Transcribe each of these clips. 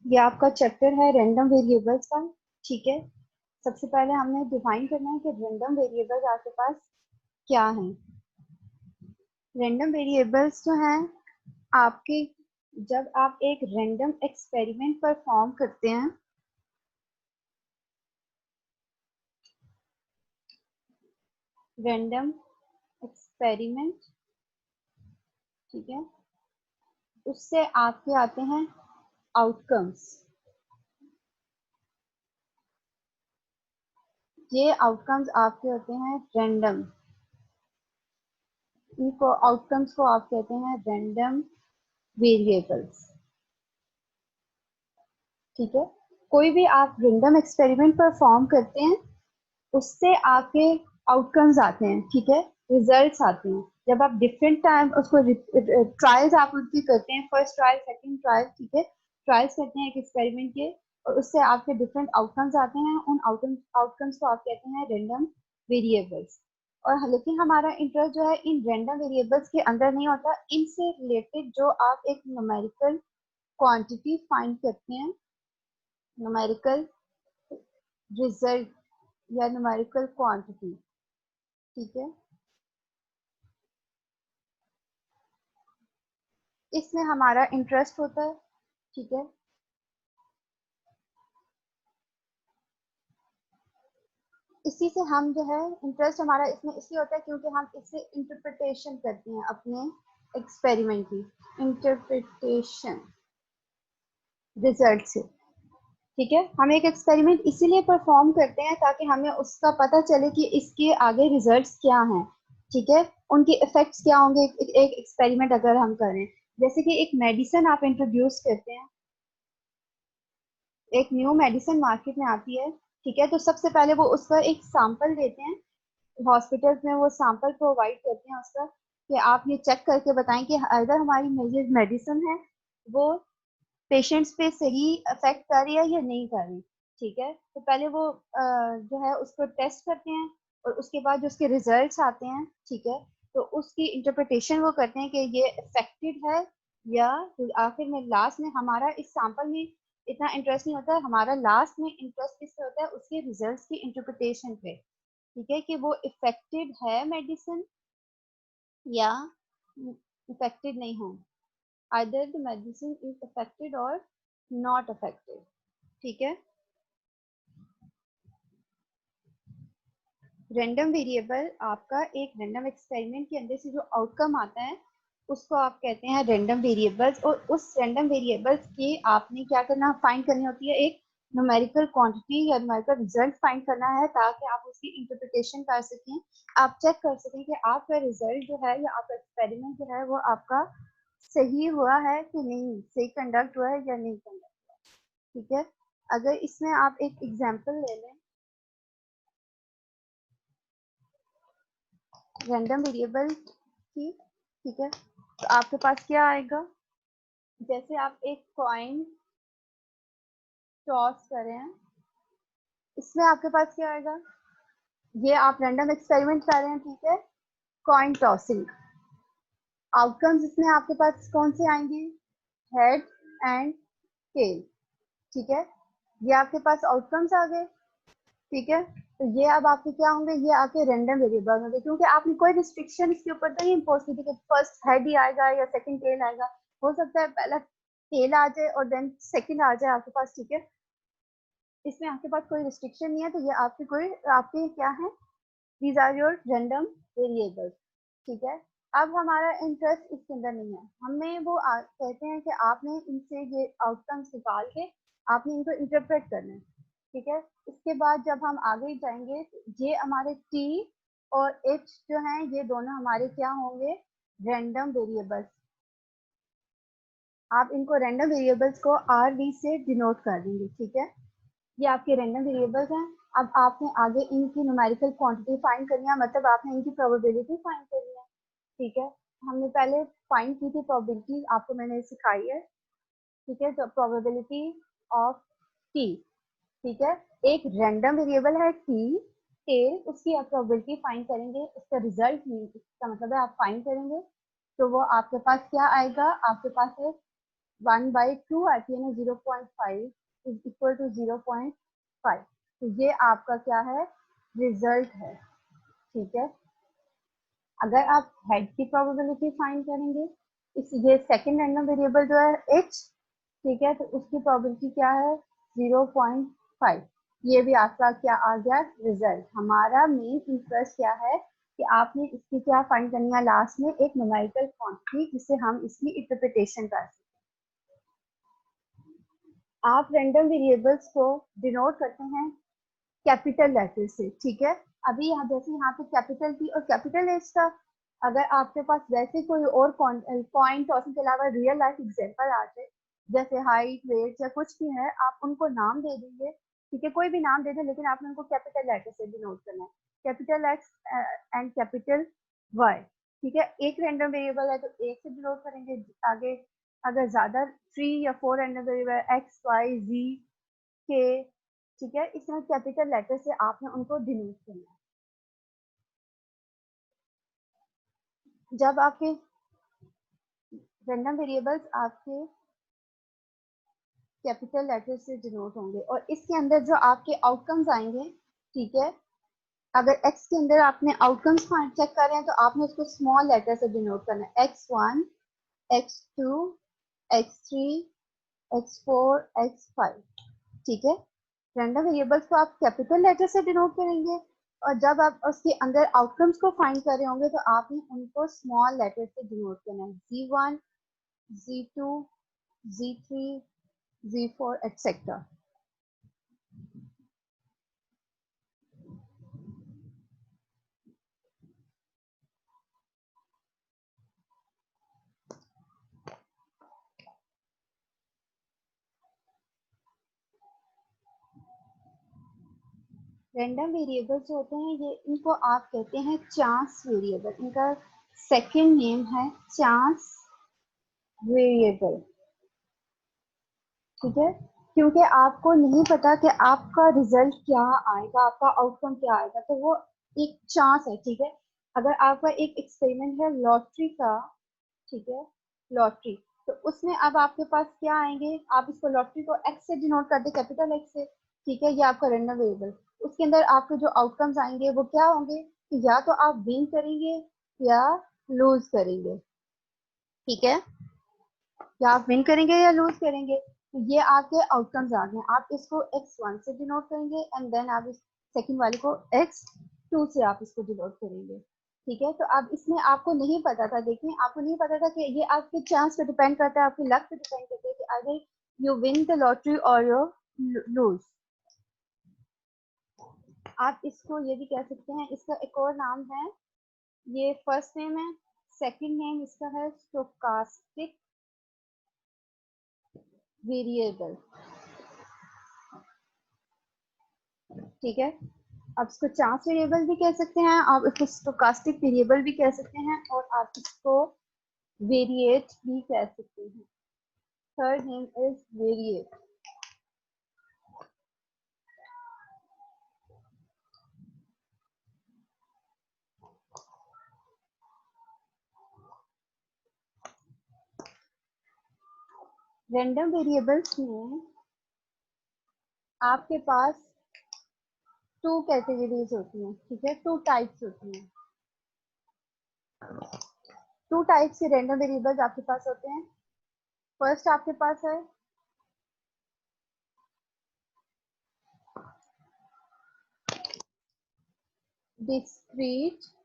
ये आपका चैप्टर है रैंडम वेरिएबल्स का। ठीक है, सबसे पहले हमने डिफाइन करना है कि रैंडम वेरिएबल्स आपके पास क्या हैं। रैंडम वेरिएबल्स जो हैं आपके, जब आप एक रैंडम एक्सपेरिमेंट परफॉर्म करते हैं, रैंडम एक्सपेरिमेंट, ठीक है, उससे आपके आते हैं आउटकम्स। ये आउटकम्स आपके होते हैं रैंडम, इनको आउटकम्स को आप कहते हैं रैंडम वेरिएबल्स। ठीक है, कोई भी आप रैंडम एक्सपेरिमेंट परफॉर्म करते हैं, उससे आपके आउटकम्स आते हैं। ठीक है, रिजल्ट्स आते हैं। जब आप डिफरेंट टाइम उसको ट्रायल्स आप उनकी करते हैं, फर्स्ट ट्रायल, सेकंड ट्रायल, ठीक है, ट्रायल्स करते हैं एक एक्सपेरिमेंट के, और उससे आपके डिफरेंट आउटकम्स आते हैं। उन आउटकम्स को आप कहते हैं रैंडम वेरिएबल्स। और लेकिन हमारा इंटरेस्ट जो है इन रैंडम वेरिएबल्स के अंदर नहीं होता, इनसे रिलेटेड जो आप एक न्यूमेरिकल क्वांटिटी फाइंड करते हैं, न्यूमेरिकल रिजल्ट या न्यूमेरिकल क्वांटिटी। ठीक है, इसमें हमारा इंटरेस्ट होता है। ठीक है, इसी से हम जो है इंटरेस्ट हमारा इसमें इसलिए होता है क्योंकि हम इससे इंटरप्रिटेशन करते हैं अपने एक्सपेरिमेंट की, इंटरप्रिटेशन रिजल्ट से। ठीक है, हम एक एक्सपेरिमेंट इसीलिए परफॉर्म करते हैं ताकि हमें उसका पता चले कि इसके आगे रिजल्ट्स क्या हैं। ठीक है, उनके इफेक्ट्स क्या होंगे एक एक्सपेरिमेंट अगर हम करें। जैसे कि एक मेडिसिन आप इंट्रोड्यूस करते हैं, एक न्यू मेडिसिन मार्केट में आती है। ठीक है, तो सबसे पहले वो उसका एक सैंपल देते हैं, हॉस्पिटल्स में वो सैंपल प्रोवाइड करते हैं उसका, कि आप ये चेक करके बताएं कि अगर हमारी मेडिसिन है वो पेशेंट्स पे सही अफेक्ट कर रही है या नहीं कर रही। ठीक है, तो पहले वो जो है उसको टेस्ट करते हैं, और उसके बाद जो उसके रिजल्ट्स आते हैं, ठीक है, तो उसकी इंटरप्रिटेशन वो करते हैं कि ये इफेक्टेड है या। आखिर में लास्ट में हमारा इस सैंपल में इतना इंटरेस्ट नहीं होता है, हमारा लास्ट में इंटरेस्ट किससे होता है, उसके रिजल्ट्स की इंटरप्रिटेशन पे। ठीक है, कि वो इफेक्टेड है मेडिसिन या इफेक्टेड नहीं है, either the medicine is affected or not affected। ठीक है, रैंडम वेरिएबल आपका एक रैंडम एक्सपेरिमेंट के अंदर से जो आउटकम आता है उसको आप कहते हैं रैंडम वेरिएबल्स। और उस रैंडम वेरिएबल्स की आपने क्या करना, फाइंड करनी होती है एक न्यूमेरिकल क्वांटिटी या न्यूमेरिकल रिजल्ट फाइंड करना है, ताकि आप उसकी इंटरप्रिटेशन कर सकें, आप चेक कर सकें कि आपका रिजल्ट जो है या आपका एक्सपेरिमेंट जो है वो आपका सही हुआ है कि नहीं, सही कंडक्ट हुआ है या नहीं कंडक्ट। ठीक है, अगर इसमें आप एक एग्जांपल ले लें रैंडम वेरिएबल की। ठीक है, तो आपके पास क्या आएगा, जैसे आप एक कॉइन टॉस करें, इसमें आपके पास क्या आएगा, ये आप रैंडम एक्सपेरिमेंट कर रहे हैं। ठीक है, कॉइन टॉसिंग, आउटकम्स इसमें आपके पास कौन से आएंगे, हेड एंड टेल। ठीक है, ये आपके पास आउटकम्स आ गए। ठीक है, तो ये अब आपके क्या होंगे, ये आपके रैंडम वेरिएबल होंगे, क्योंकि आपने कोई रिस्ट्रिक्शन इसके ऊपर नहीं इम्पोज की थी कि फर्स्ट हेड ही आएगा या सेकंड टेल आएगा। हो सकता है पहला टेल आ जाए और देन सेकंड आ जाए आपके पास। ठीक है, इसमें आपके पास कोई रिस्ट्रिक्शन नहीं है, तो ये आपके क्या है, these are your random variables. ठीक है, अब हमारा इंटरेस्ट इसके अंदर नहीं है, हमें वो कहते हैं कि आपने इनसे ये आउटकम्स निकाल के आपने इनको इंटरप्रेट करना है। ठीक है, इसके बाद जब हम आगे जाएंगे तो ये हमारे टी और एच जो हैं ये दोनों हमारे क्या होंगे, रैंडम वेरिएबल्स। आप इनको रैंडम वेरिएबल्स को आर वी से डिनोट कर देंगे। ठीक है, ये आपके रैंडम वेरिएबल्स हैं। अब आपने आगे इनकी न्यूमेरिकल क्वांटिटी फाइंड करनी है, मतलब आपने इनकी प्रोबेबिलिटी फाइंड करनी है। ठीक है, हमने पहले फाइंड की थी प्रोबेबिलिटी, आपको मैंने सिखाई है। ठीक है, तो प्रोबेबिलिटी ऑफ टी। ठीक है, एक रैंडम वेरिएबल है टी, टेल, उसकी आप प्रोबेबिलिटी फाइंड करेंगे, उसका रिजल्ट इसका मतलब है आप फाइंड करेंगे, तो वो आपके पास क्या आएगा, आपके पास है 1/2 आती है ना, 0.5 इज इक्वल टू 0.5। तो ये आपका क्या है, रिजल्ट है। ठीक है, अगर आप हेड की प्रोबेबिलिटी फाइंड करेंगे, इस ये सेकंड रैंडम वेरिएबल जो है h, ठीक है, तो उसकी प्रोबेबिलिटी क्या है, 0.5। ये भी आपका क्या आ गया, रिजल्ट। हमारा मेन इंटरेस्ट क्या है कि आपने इसकी क्या फाइंड करनी है, लास्ट में एक न्यूमेरिकल क्वांटिटी जिससे हम इसकी इंटरप्रिटेशन कर सकते हैं। आप रैंडम वेरिएबल्स को डिनोट करते हैं कैपिटल लेटर से। ठीक है, अभी यहाँ जैसे यहाँ पे कैपिटल टी और कैपिटल एच था, अगर आपके पास वैसे कोई और पॉइंट और के अलावा रियल लाइफ एग्जांपल आ जाए, जैसे हाइट, वेट या कुछ भी है, आप उनको नाम दे दीजिए। ठीक है, कोई भी नाम दे दे, लेकिन आपने उनको कैपिटल लेटर से डिनोट करना है, capital X and capital Y. ठीक है, एक रैंडम वेरिएबल है तो एक से डिनोट करेंगे। आगे अगर ज्यादा 3 या 4 रैंडम वेरिएबल एक्स, वाई, जी, के, ठीक है, इस तरह कैपिटल लेटर से आपने उनको डिनोट करना है। जब आपके रैंडम वेरिएबल्स आपके कैपिटल लेटर से डिनोट होंगे और इसके अंदर जो आपके आउटकम्स आएंगे, ठीक है, अगर x के अंदर आपने आउटकम्स चेक कर रहे हैं तो आपने उसको स्मॉल लेटर से डिनोट करना है, x1, x2, x3, x4, x5। ठीक है, रैंडम वेरिएबल्स को आप कैपिटल लेटर से डिनोट करेंगे और जब आप उसके अंदर आउटकम्स को फाइंड कर रहे होंगे तो आपने उनको स्मॉल लेटर से डिनोट करना है, z1, z2, z3, z4 etcetera. Random variables होते हैं ये, इनको आप कहते हैं चांस वेरिएबल। इनका सेकंड नेम है चांस वेरिएबल। ठीक है, क्योंकि आपको नहीं पता कि आपका रिजल्ट क्या आएगा, आपका आउटकम क्या आएगा, तो वो एक चांस है। ठीक है, अगर आपका एक एक्सपेरिमेंट है लॉटरी का, ठीक है, लॉटरी, तो उसमें अब आपके पास क्या आएंगे, आप इसको लॉटरी को एक्स से डिनोट कर दे, कैपिटल एक्स से। ठीक है, ये आपका रैंडम वेरिएबल, उसके अंदर आपके जो आउटकम्स आएंगे वो क्या होंगे, कि या तो आप विन करेंगे या लूज करेंगे। ठीक है, या आप विन करेंगे या लूज करेंगे। तो ये आपके आउटकम्स आ गए, आप इसको x1 से डिनोट करेंगे एंड देन आप इस सेकंड वाले को x2 से आप इसको डिनोट करेंगे। ठीक है, तो अब इसमें आपको नहीं पता था, देखिए आपको नहीं पता था कि ये आपके चांस पे डिपेंड करता है, आपकी लक पे डिपेंड करता है कि अगर यू विन द लॉटरी और यू लूज। आप इसको ये भी कह सकते हैं, इसका एक और नाम है, ये फर्स्ट नेम है, सेकंड नेम इसका है स्टोकास्टिक वेरिएबल। ठीक है, आप इसको चांस वेरिएबल भी कह सकते हैं, आप इसको स्टोकास्टिक वेरिएबल भी कह सकते हैं और आप इसको वेरिएट भी कह सकते हैं। Third name is variate. Random variables में आपके पास टू कैटेगरीज होती हैं। ठीक है, टू टाइप्स होती हैं, टू टाइप्स के रैंडम वेरिएबल्स आपके पास होते हैं। फर्स्ट आपके पास है discrete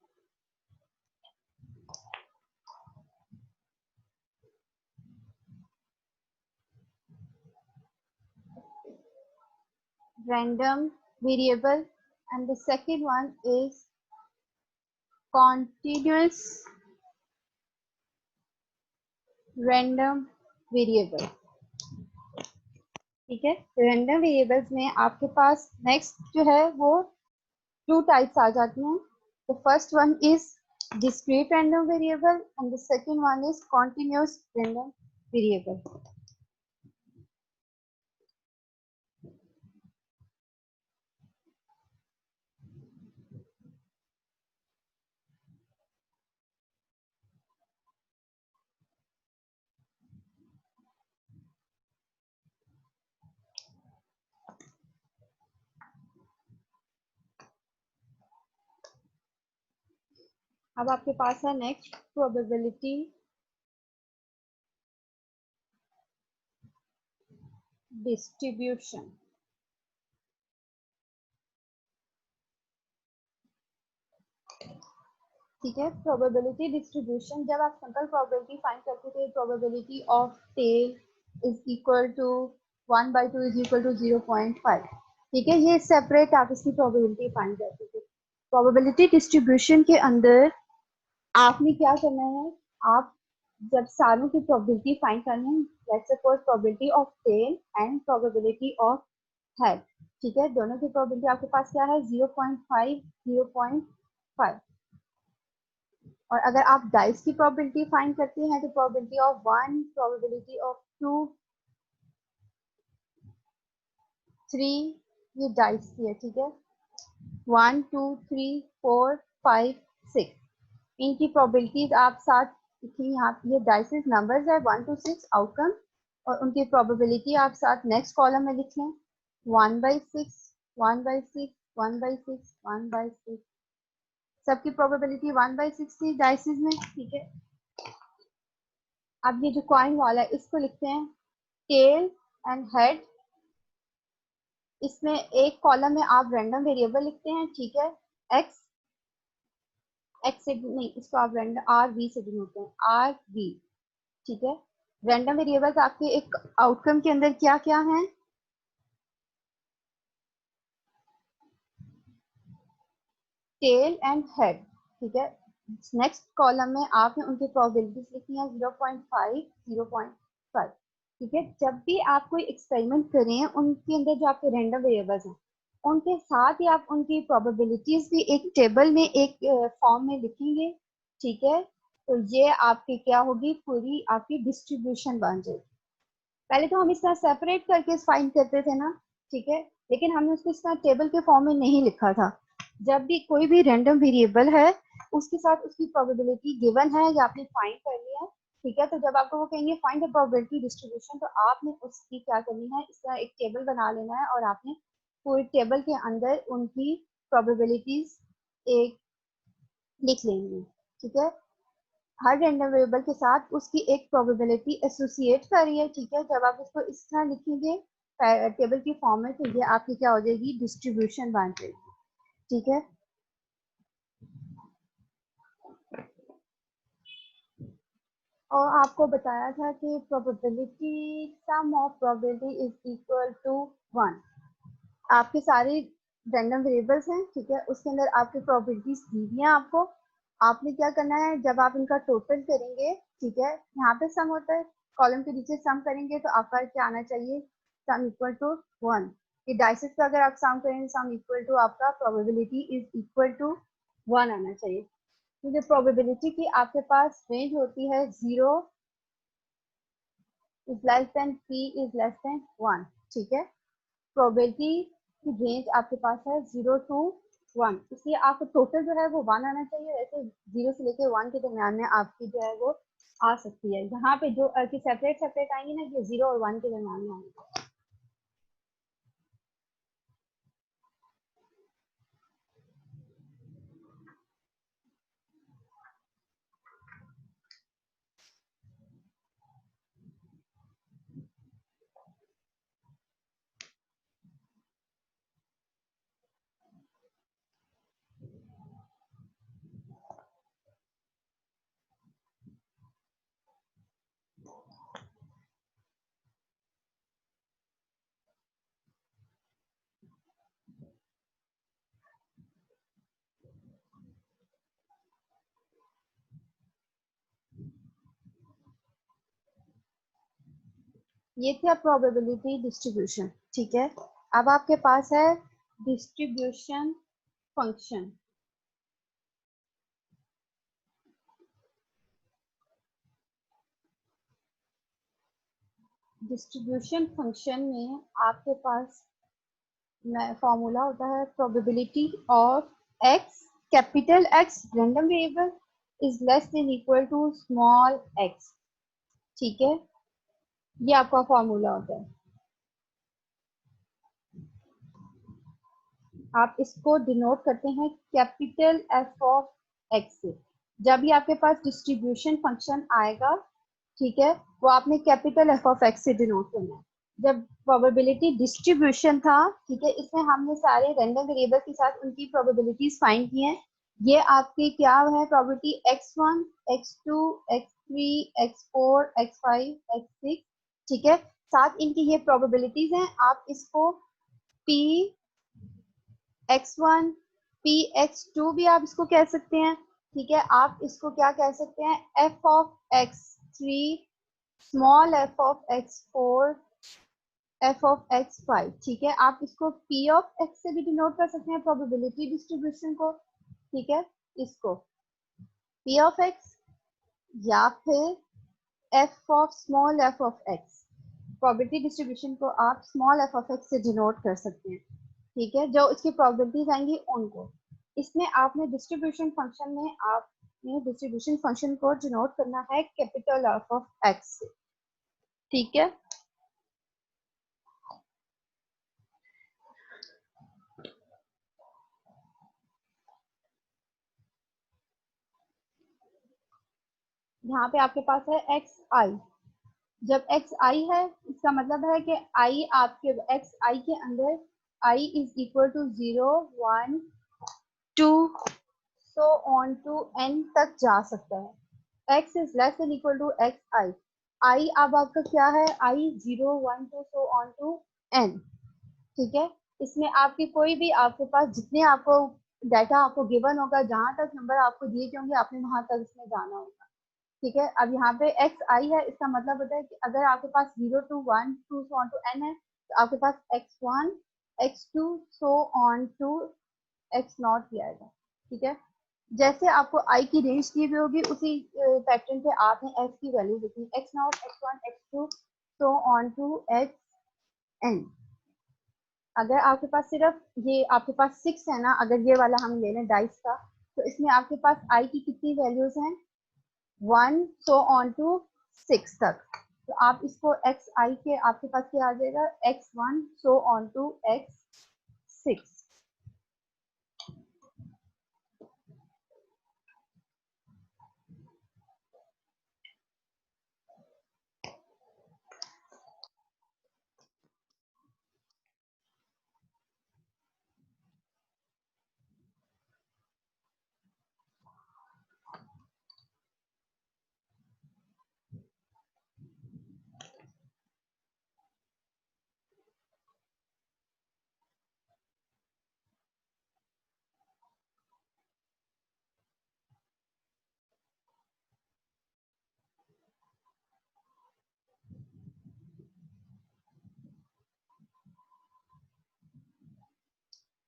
random variable and the second one is continuous random variable। ठीक है, रैंडम वेरिएबल्स में आपके पास नेक्स्ट जो है वो टू टाइप्स आ जाती हैं। The first one is discrete random variable and the second one is continuous random variable। अब आपके पास है नेक्स्ट प्रोबेबिलिटी डिस्ट्रीब्यूशन। ठीक है, प्रोबेबिलिटी डिस्ट्रीब्यूशन, जब आप सिंपल प्रोबेबिलिटी फाइंड करते थे, probability of tail is equal to 1/2 is equal to 0.5। ठीक है, ये सेपरेट आप इसकी प्रोबेबिलिटी फाइंड करते थे। प्रोबेबिलिटी डिस्ट्रीब्यूशन के अंदर आपने क्या करना है, आप जब सारों की प्रोबेबिलिटी फाइंड करनी है, let's suppose probability of tail and probability of head. ठीक है, दोनों की प्रोबेबिलिटी आपके पास क्या है, 0.5 0.5। और अगर आप डाइस की प्रोबेबिलिटी फाइंड करते हैं तो प्रोबेबिलिटी ऑफ 1, प्रोबेबिलिटी ऑफ 2, 3, ये डाइस की है। ठीक है, 1 2 3 4 5 6, इनकी प्रोबेबिलिटीज आप साथ लिखिए यहाँ। ये डाइसेस नंबर्स है 1 to 6 आउटकम, और उनकी प्रोबेबिलिटी आप साथ नेक्स्ट कॉलम में लिख लें, 1/6 1/6 1/6 1/6। सबकी प्रोबेबिलिटी 1/6 थी डाइसेस में। ठीक है, अब ये जो कॉइन वाला है इसको लिखते हैं टेल एंड हेड। इसमें एक कॉलम में आप रैंडम वेरिएबल लिखते हैं। ठीक है, एक्स, एक्स से नहीं, इसको आप रैंडम RV से डिनोट हैं, RV। ठीक है, रैंडम वेरिएबल्स आपके एक आउटकम के अंदर क्या क्या हैं, टेल एंड हेड। ठीक है, नेक्स्ट कॉलम में आपने उनकी प्रोबेबिलिटीज लिखी है 0.5 0.5। ठीक है, जब भी आप कोई एक्सपेरिमेंट करें, उनके अंदर जो आपके रैंडम वेरिएबल्स हैं उनके साथ ही आप उनकी प्रोबेबिलिटीज भी एक टेबल में एक फॉर्म में लिखेंगे। ठीक है, तो ये आपकी क्या होगी, पूरी आपकी डिस्ट्रीब्यूशन बन जाएगी। पहले तो हम इस तरह सेपरेट करके फाइंड करते थे ना। ठीक है, लेकिन हमने उसको इस तरह टेबल के फॉर्म में नहीं लिखा था। जब भी कोई भी रैंडम वेरिएबल है उसके साथ उसकी प्रोबेबिलिटी गिवन है या आपने फाइंड कर लिया है। ठीक है, तो जब आपको वो कहेंगे फाइंड द प्रोबेबिलिटी डिस्ट्रीब्यूशन, तो आपने उसकी क्या करनी है, इस तरह एक टेबल बना लेना है और आपने पूरे टेबल के अंदर उनकी प्रोबेबिलिटीज एक लिख लेंगे। ठीक है, हर रैंडम वेरिएबल के साथ उसकी एक प्रोबेबिलिटी एसोसिएट करिए। ठीक है, जब आप इसको इस तरह लिखेंगे टेबल की फॉर्म में, तो ये आपकी क्या हो जाएगी, डिस्ट्रीब्यूशन बन जाएगी। ठीक है, और आपको बताया था कि probability sum of probability is equal to 1। आपके सारे रैंडम वेरिएबल्स हैं। ठीक है, उसके अंदर आपकी प्रोबेबिलिटीज दी हुई हैं आपको। आपने क्या करना है, जब आप इनका टोटल करेंगे, ठीक है, यहाँ पे सम होता है, कॉलम के नीचे सम करेंगे तो आपका क्या आना चाहिए, सम इक्वल टू 1। ये डाइसेस का अगर आप सम करेंगे, सम इक्वल टू आपका प्रोबेबिलिटी इज इक्वल टू 1 आना चाहिए। क्योंकि प्रोबेबिलिटी की आपके पास रेंज होती है 0 is less then p is less then 1। ठीक है, प्रोबेबिलिटी की रेंज आपके पास है 0 to 1, इसलिए आपको टोटल जो है वो 1 आना चाहिए। वैसे 0 से लेके 1 के दरमियान में आपकी जो है वो आ सकती है। यहाँ पे जो कि सेपरेट सेपरेट आएंगी ना, ये 0 और 1 के दरमियान में आएंगे। ये थी प्रोबेबिलिटी डिस्ट्रीब्यूशन। ठीक है, अब आपके पास है डिस्ट्रीब्यूशन फंक्शन। डिस्ट्रीब्यूशन फंक्शन में आपके पास फॉर्मूला होता है probability of X, capital X random variable is less than equal to small X. ठीक है, ये आपका फॉर्मूला होता है। आप इसको डिनोट करते हैं कैपिटल एफ ऑफ एक्स से। जब भी आपके पास डिस्ट्रीब्यूशन फंक्शन आएगा, ठीक है, वो आपने कैपिटल एफ ऑफ एक्स से डिनोट करना है। जब प्रोबेबिलिटी डिस्ट्रीब्यूशन था, ठीक है, इसमें हमने सारे रैंडम वेरिएबल के साथ उनकी प्रोबेबिलिटीज फाइंड की हैं। ये आपकी क्या है probability x1, x2, x3, x4, x5, x6, ठीक है, साथ इनकी ये प्रोबेबिलिटीज हैं। आप इसको p x1 p x2 भी आप इसको कह सकते हैं, ठीक है। आप इसको क्या कह सकते हैं, f of x3, small f of x4, f of x5, ठीक है। आप इसको p ऑफ x से भी डिनोट कर सकते हैं प्रोबेबिलिटी डिस्ट्रीब्यूशन को, ठीक है, इसको p ऑफ x या फिर f of small f of x। Probability distribution को आप स्मॉल f ऑफ x से डिनोट कर सकते हैं, ठीक है। जो इसकी प्रोबेबिलिटीज आएंगी उनको, इसमें आपने डिस्ट्रीब्यूशन फंक्शन में आपने डिस्ट्रीब्यूशन फंक्शन को डिनोट करना है कैपिटल f ऑफ x से, ठीक है। यहाँ पे आपके पास है एक्स आई। जब एक्स आई है, इसका मतलब है कि आई आपके एक्स आई के अंदर I is equal to 0, 1, 2 so on to N तक जा सकता है। X is less than equal to X I. I अब आपका क्या है, I 0, 1, 2 so on to N, ठीक है। इसमें आपकी कोई भी आपके पास जितने आपको डाटा आपको गिवन होगा, जहां तक नंबर आपको दिए गए होंगे, आपने वहां तक इसमें जाना होगा, ठीक है। अब यहाँ पे एक्स आई है, इसका मतलब होता है कि अगर आपके पास 0 to 1, 2 so on to N है, तो आपके पास x1, x2 so on to x nought भी आएगा, ठीक है। जैसे आपको आई की रेंज दी हुई होगी, उसी पैटर्न पे आपने x की वैल्यू लिखनी, x nought, x1, x2 so on to x n। अगर आपके पास सिर्फ ये आपके पास 6 है ना, अगर ये वाला हम ले लें डाइस का, तो इसमें आपके पास आई की कितनी वैल्यूज हैं, 1 सो ऑन टू 6 तक। तो आप इसको एक्स आई के आपके पास क्या आ जाएगा, x1 so on to x6।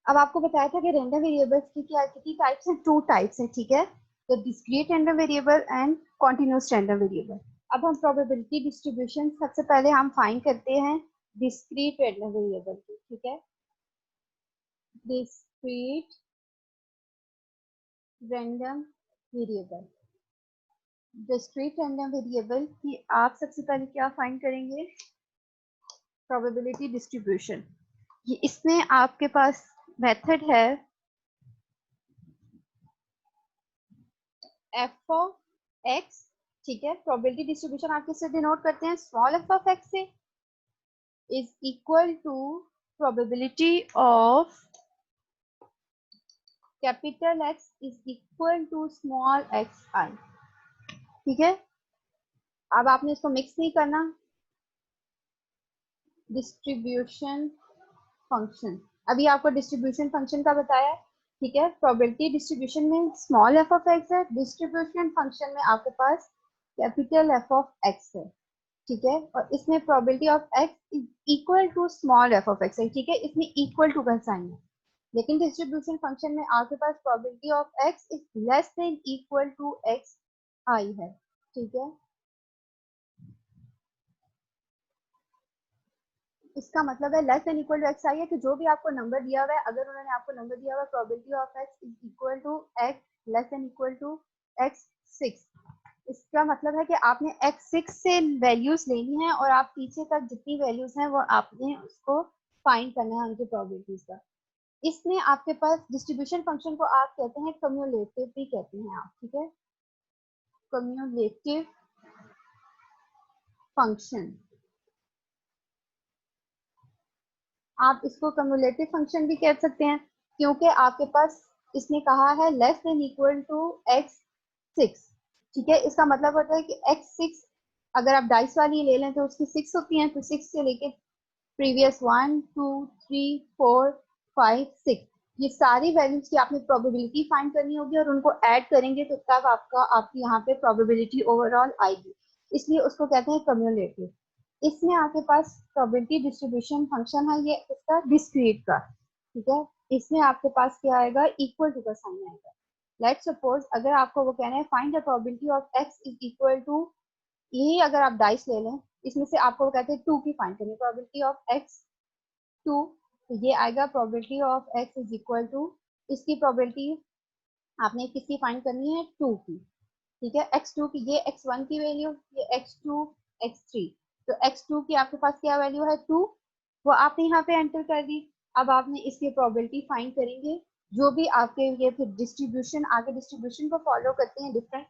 अब आपको बताया था कि रैंडम वेरिएबल्स की क्या कितनी टाइप्स हैं, 2 टाइप्स हैं, ठीक है। तो discrete random variable and continuous random variable. अब हम प्रोबेबिलिटी डिस्ट्रीब्यूशन सबसे पहले हम फाइंड करते हैं डिस्क्रीट रैंडम वेरिएबल की, ठीक है। Discrete random variable, discrete random variable की आप सबसे पहले क्या फाइंड करेंगे, प्रोबेबिलिटी डिस्ट्रीब्यूशन। ये इसमें आपके पास मेथड है एफ ऑफ एक्स, ठीक है। प्रोबेबिलिटी डिस्ट्रीब्यूशन आप किससे डिनोट करते हैं, स्मॉल एफ ऑफ एक्स से, is equal to probability of capital X is equal to small X I, ठीक है। अब आपने इसको मिक्स नहीं करना, डिस्ट्रीब्यूशन फंक्शन, अभी आपको डिस्ट्रीब्यूशन फंक्शन का बताया, ठीक है। प्रोबेबिलिटी डिस्ट्रीब्यूशन में स्मॉल एफ ऑफ एक्स है, डिस्ट्रीब्यूशन फंक्शन में आपके पास कैपिटल एफ ऑफ एक्स है, ठीक है। और इसमें probability of X is equal to small F of X है, ठीक है। इसमें इक्वल टू का साइन है, लेकिन डिस्ट्रीब्यूशन फंक्शन में आपके पास probability of X is less than equal to X I है, ठीक है। इसका मतलब है less than equal to X I है कि जो भी आपको नंबर दिया हुआ है, अगर उन्होंने आपको नंबर दिया हुआ है probability of X is equal to X less than equal to X 6, इसका मतलब है कि आपने एक्स 6 से वैल्यूज लेनी है और आप पीछे तक जितनी वैल्यूज हैं वो आपने उसको फाइंड करना है उनकी प्रोबेबिलिटीज का। इसमें आपके पास डिस्ट्रीब्यूशन फंक्शन को आप कहते हैं कम्युलेटिव भी कहते हैं आप, ठीक है। Cumulative function. आप इसको कम्युलेटिव फंक्शन भी कह सकते हैं क्योंकि आपके पास इसने कहा है less than equal to x6। ठीक है, इसका मतलब होता है कि x6 अगर आप डाइस वाली ले लें तो उसकी 6 होती हैं, तो 6 से लेके प्रीवियस 1 2 3 4 5 6 ये सारी वैल्यूज की आपने प्रोबेबिलिटी फाइंड करनी होगी और उनको ऐड करेंगे तो तब आपकी यहाँ पे प्रोबेबिलिटी ओवरऑल आएगी, इसलिए उसको कहते हैं कम्युलेटिव। इसमें आपके पास प्रोबेबिलिटी डिस्ट्रीब्यूशन फंक्शन है, ये इसका डिस्क्रीट का। ठीक है, इसमें आपके पास क्या आएगा, इक्वल टू का साइन आएगा। लेट्स सपोज अगर आपको वो कहना है find the probability of x is equal to, यही अगर आप डाइस ले लें इसमें से आपको कहते हैं 2 की फाइंड करनी, प्रोबेबिलिटी ऑफ x 2, तो ये आएगा probability of x is equal to, इसकी प्रोबेबिलिटी आपने किसकी फाइंड करनी है, 2 की। ठीक है, x2 की, ये x1 की वैल्यू, ये x2 x3, तो x2 की आपके पास क्या वैल्यू है 2, वो आपने यहाँ पे एंटर कर दी। अब आपने इसकी प्रोबेबिलिटी फाइंड करेंगे, जो भी आपके ये फिर डिस्ट्रीब्यूशन आगे डिस्ट्रीब्यूशन को फॉलो करते हैं डिफरेंट।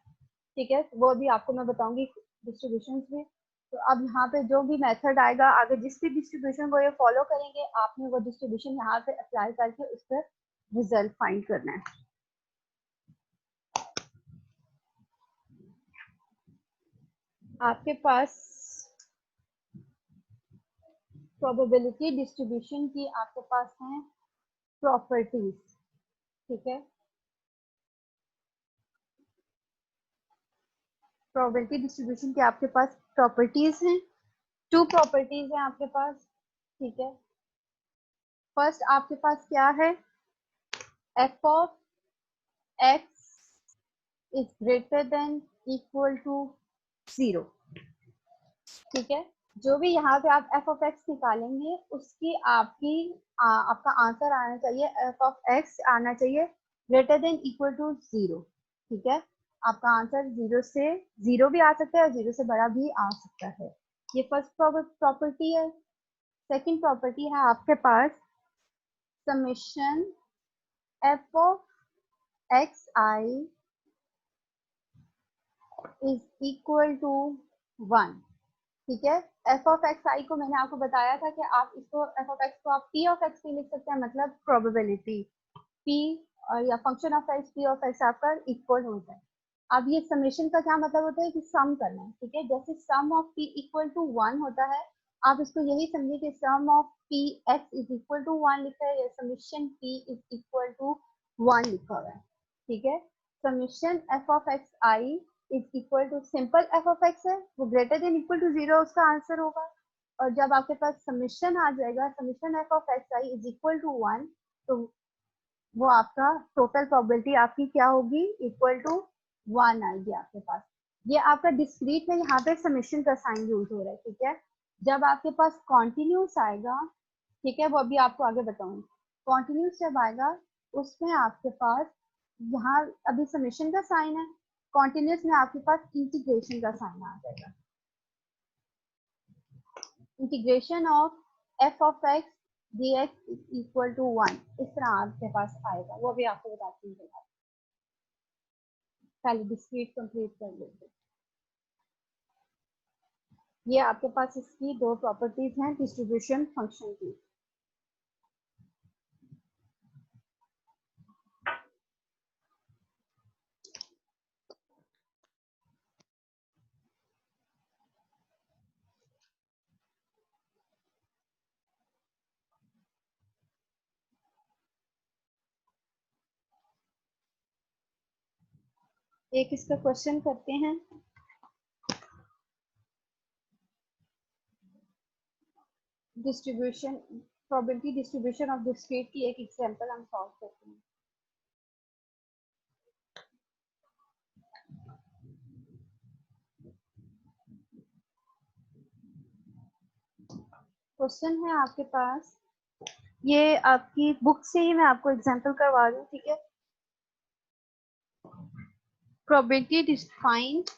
ठीक है, वो भी आपको मैं बताऊंगी डिस्ट्रीब्यूशन में। तो अब यहाँ पे जो भी मेथड आएगा आगे जिस भी डिस्ट्रीब्यूशन को ये फॉलो करेंगे आपने वो डिस्ट्रीब्यूशन यहाँ पे अप्लाई करके उस पर रिजल्ट फाइंड करना है। आपके पास प्रोबेबिलिटी डिस्ट्रीब्यूशन की आपके पास हैं प्रॉपर्टीज। ठीक है, प्रोबेबिलिटी डिस्ट्रीब्यूशन की आपके पास प्रॉपर्टीज हैं, 2 प्रॉपर्टीज हैं आपके पास। ठीक है, फर्स्ट आपके पास क्या है, F of X is greater than equal to 0। ठीक है, जो भी यहाँ पे आप एफ ऑफ एक्स निकालेंगे उसकी आपका आंसर आना चाहिए, एफ ऑफ एक्स आना चाहिए ग्रेटर देन इक्वल टू 0। ठीक है, आपका आंसर 0 से 0 भी आ सकता है और 0 से बड़ा भी आ सकता है, ये फर्स्ट प्रॉपर्टी है। सेकंड प्रॉपर्टी है आपके पास summation F of X I is equal to 1। ठीक है, एफ ऑफ एक्स आई को मैंने आपको बताया था कि आप इसको एफ ऑफ एक्स को आप पी ऑफ एक्स भी लिख सकते हैं, मतलब प्रोबेबिलिटी पी और या function of x P of x आपका इक्वल होता है। अब ये समेशन का क्या मतलब होता है कि सम करना है। ठीक है, जैसे sum of P equal to 1 होता है, आप इसको यही समझिए कि sum of P X is equal to 1 लिखा है या summation P is equal to 1 लिखा हुआ है। ठीक है, summation F of X I is equal to, simple F of X है वो ग्रेटर देन इक्वल टू 0 उसका आंसर होगा, और जब आपके पास समेशन आ जाएगा summation F of X I is equal to 1, तो वो आपका टोटल प्रोबेबिलिटी आपकी क्या होगी, इक्वल टू 1 आएगी आपके पास। ये आपका डिस्क्रीट में यहाँ पे समेशन का साइन यूज हो रहा है। ठीक है, जब आपके पास कॉन्टिन्यूस आएगा, ठीक है वो अभी आपको आगे बताऊंगी, कॉन्टिन्यूस जब आएगा उसमें आपके पास यहाँ अभी समेशन का साइन है, कॉन्टिन्यूस में आपके पास इंटीग्रेशन का साइन आ जाएगा, integration of F of X dx is equal to 1, इस तरह आपके पास आएगा, वो भी आपको बताती हूँ। पहले डिस्क्रीट कंप्लीट कर लेते हैं। ये आपके पास इसकी 2 प्रॉपर्टीज हैं डिस्ट्रीब्यूशन फंक्शन की। एक इसका क्वेश्चन करते हैं, distribution probability distribution of discrete की एक एग्जांपल हम सॉल्व करते हैं। क्वेश्चन है आपके पास, ये आपकी बुक से ही मैं आपको एग्जांपल करवा रही हूँ। ठीक है, probability find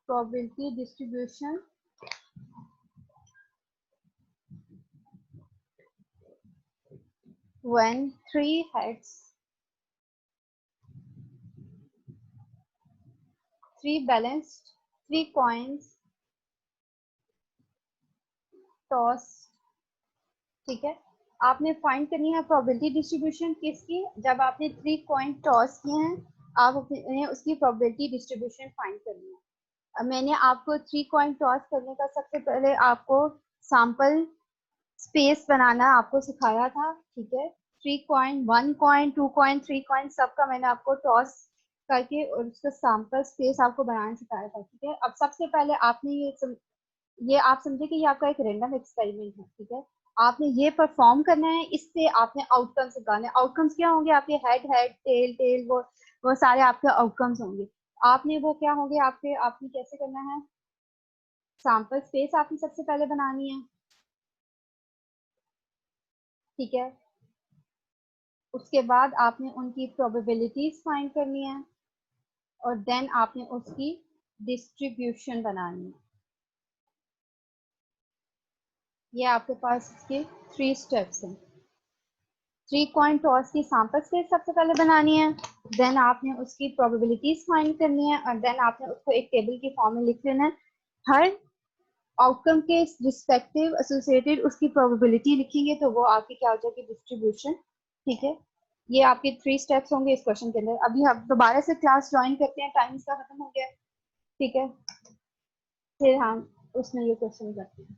probability distribution when 3 heads 3 coins toss, ठीक है। आपने फाइंड करनी है प्रोबेबिलिटी डिस्ट्रीब्यूशन किसकी, जब आपने 3 कॉइन टॉस किए हैं आप अपने उसकी प्रोबेबिलिटी डिस्ट्रीब्यूशन फाइंड करनी है। अब मैंने आपको 3 कॉइन टॉस करने का सबसे पहले आपको सैंपल स्पेस बनाना आपको सिखाया था, ठीक है। 3 कॉइन, 1 कॉइन, 2 कॉइन, 3 कॉइन सबका मैंने आपको टॉस करके और उसका सैंपल स्पेस आपको बनाना सिखाया था, ठीक है। अब सबसे पहले आपने ये आप समझे कि ये आपका एक रैंडम एक्सपेरिमेंट है, ठीक है। आपने ये परफॉर्म करना है, इससे आपने आउटकम्स निकालने। आउटकम्स क्या होंगे आपके, हेड हेड, टेल टेल, वो सारे आपके आउटकम्स होंगे। आपने वो क्या होंगे आपके, आपने कैसे करना है, सैंपल स्पेस आपने सबसे पहले बनानी है, ठीक है। उसके बाद आपने उनकी प्रोबेबिलिटीज फाइंड करनी है और देन आपने उसकी डिस्ट्रीब्यूशन बनानी है। ये आपके पास इसके 3 स्टेप्स हैं। 3 कॉइन टॉस की सैंपल स्पेस सबसे पहले बनानी है, देन आपने उसकी प्रोबेबिलिटीज फाइंड करनी है और देन आपने उसको एक टेबल की फॉर्म में लिख लेना है। हर आउटकम के रिस्पेक्टिव एसोसिएटेड उसकी प्रोबेबिलिटी लिखेंगे तो वो आपकी क्या हो जाएगी, डिस्ट्रीब्यूशन, ठीक है। ये आपके 3 स्टेप्स होंगे इस क्वेश्चन के अंदर। अभी हम दोबारा से क्लास ज्वाइन करते हैं, टाइम इसका खत्म हो गया, ठीक है। फिर हम उसमें ये क्वेश्चन करते हैं।